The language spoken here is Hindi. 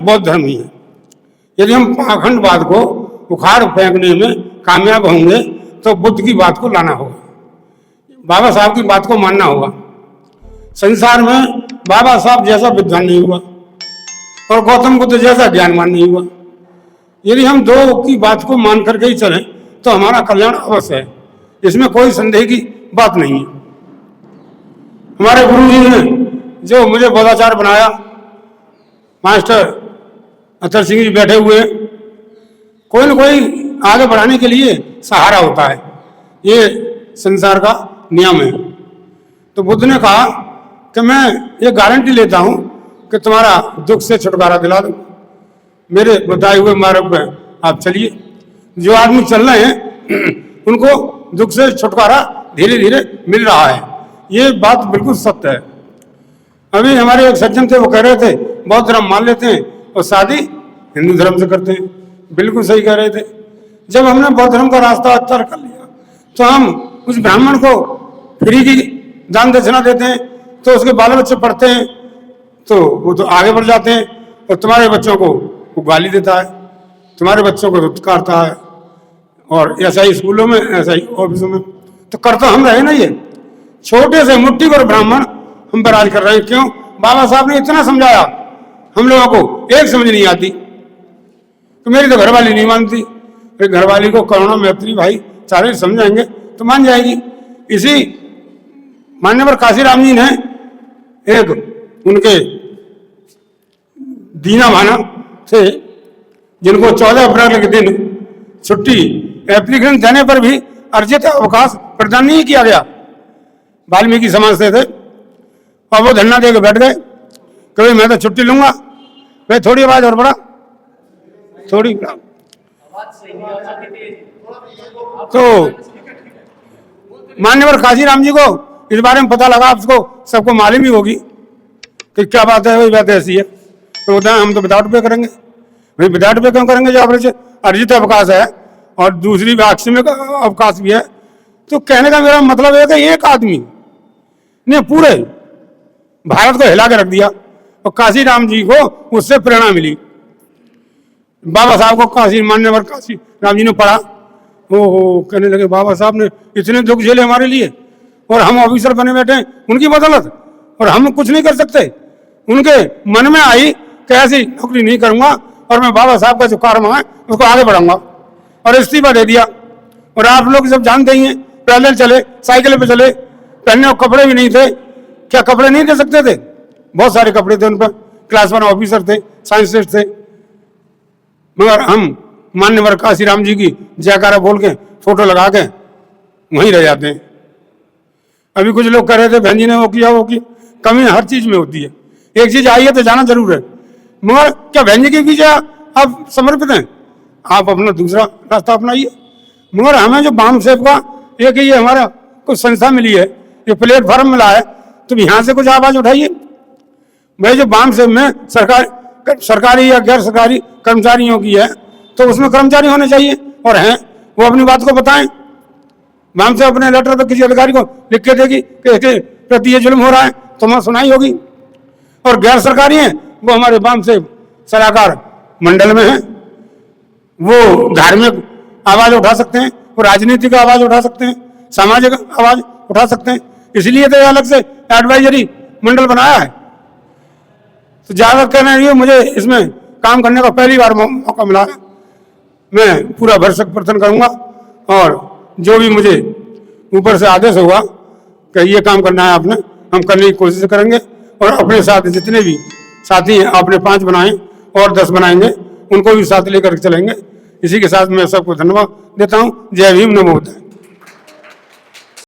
बौद्ध धर्म ही है। यदि हम पाखंडवाद को उखाड़ फेंकने में कामयाब होंगे तो बुद्ध की बात को लाना होगा, बाबा साहब की बात को मानना होगा। संसार में बाबा साहब जैसा विद्वान नहीं हुआ और गौतम बुद्ध जैसा ज्ञानवान नहीं हुआ। यदि हम दो की बात को मान करके ही चलें तो हमारा कल्याण अवश्य है, इसमें कोई संदेह की बात नहीं है। हमारे गुरु जी ने जो मुझे बोधाचार्य बनाया, मास्टर अतर सिंह जी बैठे हुए, कोई न कोई आगे बढ़ाने के लिए सहारा होता है, ये संसार का नियम है। तो बुद्ध ने कहा कि मैं ये गारंटी लेता हूं कि तुम्हारा दुख से छुटकारा दिला दूं, मेरे बताए हुए मार्ग पर आप चलिए। जो आदमी चल रहे हैं उनको दुख से छुटकारा धीरे धीरे मिल रहा है, ये बात बिल्कुल सत्य है। अभी हमारे एक सज्जन थे, वो कह रहे थे बौद्ध धर्म मान लेते हैं और शादी हिंदू धर्म से करते हैं। बिल्कुल सही कह रहे थे। जब हमने बौद्ध धर्म का रास्ता तय कर लिया तो हम उस ब्राह्मण को फ्री की दान दक्षिणा देते हैं तो उसके बाल बच्चे पढ़ते हैं तो वो तो आगे बढ़ जाते हैं, और तुम्हारे बच्चों को वो गाली देता है, तुम्हारे बच्चों को धुतकारता है, और ऐसा ही स्कूलों में, ऐसा ही ऑफिसों में। तो करता हम रहे ना, ये छोटे से मुट्ठी भर ब्राह्मण हम पर राज कर रहे हैं। क्यों? बाबा साहब ने इतना समझाया, हम लोगों को एक समझ नहीं आती। तो मेरी तो घरवाली नहीं मानती, फिर घरवाली को करुणा मैत्री भाई सारे समझाएंगे तो मान जाएगी। इसी मान्यवर काशीराम जी ने एक उनके दीना भाना थे जिनको 14 अप्रैल के दिन छुट्टी एप्लीकेशन देने पर भी अर्जित अवकाश प्रदान नहीं किया गया। वाल्मीकि समाज से थे और वो धरना दे के बैठ गए, कभी मैं तो छुट्टी लूंगा। भाई थोड़ी आवाज और बढ़ा, थोड़ी बढ़ा। तो मान्यवर काशीराम जी को इस बारे में पता लगा, आपको सबको मालूम ही होगी कि क्या बात है। वही बात ऐसी है, तो होता है हम तो विदाउट पे करेंगे। भाई विदाउट पे क्यों करेंगे जब अर्जित अवकाश है और दूसरी आकस्मिक अवकाश भी है। तो कहने का मेरा मतलब है कि एक आदमी ने पूरे भारत को हिला के रख दिया और काशीराम जी को उससे प्रेरणा मिली। बाबा साहब को काशी मान्यवर काशीराम जी ने पढ़ा, ओहो कहने लगे बाबा साहब ने इतने दुख झेले हमारे लिए और हम ऑफिसर बने बैठे हैं उनकी बदौलत, और हम कुछ नहीं कर सकते। उनके मन में आई कि ऐसी नौकरी नहीं करूंगा और मैं बाबा साहब का जो कार्य है उसको आगे बढ़ाऊंगा, और इस्तीफा दे दिया। और आप लोग सब जानते ही हैं, पैदल चले, साइकिल पे चले, पहनने को कपड़े भी नहीं थे। क्या कपड़े नहीं दे सकते थे? बहुत सारे कपड़े थे उन पर, क्लास 1 ऑफिसर थे, साइंटिस्ट थे। मगर हम मान्यवर काशीराम जी की जयकारा बोल के फोटो लगा के वहीं रह जाते हैं। अभी कुछ लोग कह रहे थे बहन जी ने वो किया वो की, कमी हर चीज में होती है। एक चीज आई है तो जाना जरूर है, मगर क्या बहन जी के पीछे आप समर्पित हैं? आप अपना दूसरा रास्ता अपनाइए। मगर हमें जो बाम सेब का एक ये हमारा कुछ संस्था मिली है, ये प्लेटफॉर्म मिला है, तो यहाँ से कुछ आवाज उठाइए। भाई जो बाम सेब में सरकारी या गैर सरकारी कर्मचारियों की है तो उसमें कर्मचारी होने चाहिए, और हैं वो अपनी बात को बताएं। बाम से अपने लेटर पर किसी अधिकारी को लिख के देगी कि इसके प्रति ये जुल्म हो रहा है तो हमें सुनाई होगी। और गैर सरकारी हैं वो हमारे बाम से सलाहकार मंडल में हैं, वो धार्मिक आवाज उठा सकते हैं, वो राजनीतिक आवाज उठा सकते हैं, सामाजिक आवाज उठा सकते हैं। इसलिए तो अलग से एडवाइजरी मंडल बनाया है। तो ज्यादा कहना है, मुझे इसमें काम करने का पहली बार मौका मिला है। मैं पूरा भरसक प्रयत्न करूंगा और जो भी मुझे ऊपर से आदेश होगा कि ये काम करना है आपने, हम करने की कोशिश करेंगे। और अपने साथ जितने भी साथी हैं, आपने 5 बनाए और 10 बनाएंगे, उनको भी साथ लेकर चलेंगे। इसी के साथ मैं सबको धन्यवाद देता हूँ। जय भीम, नमो बुद्धाय।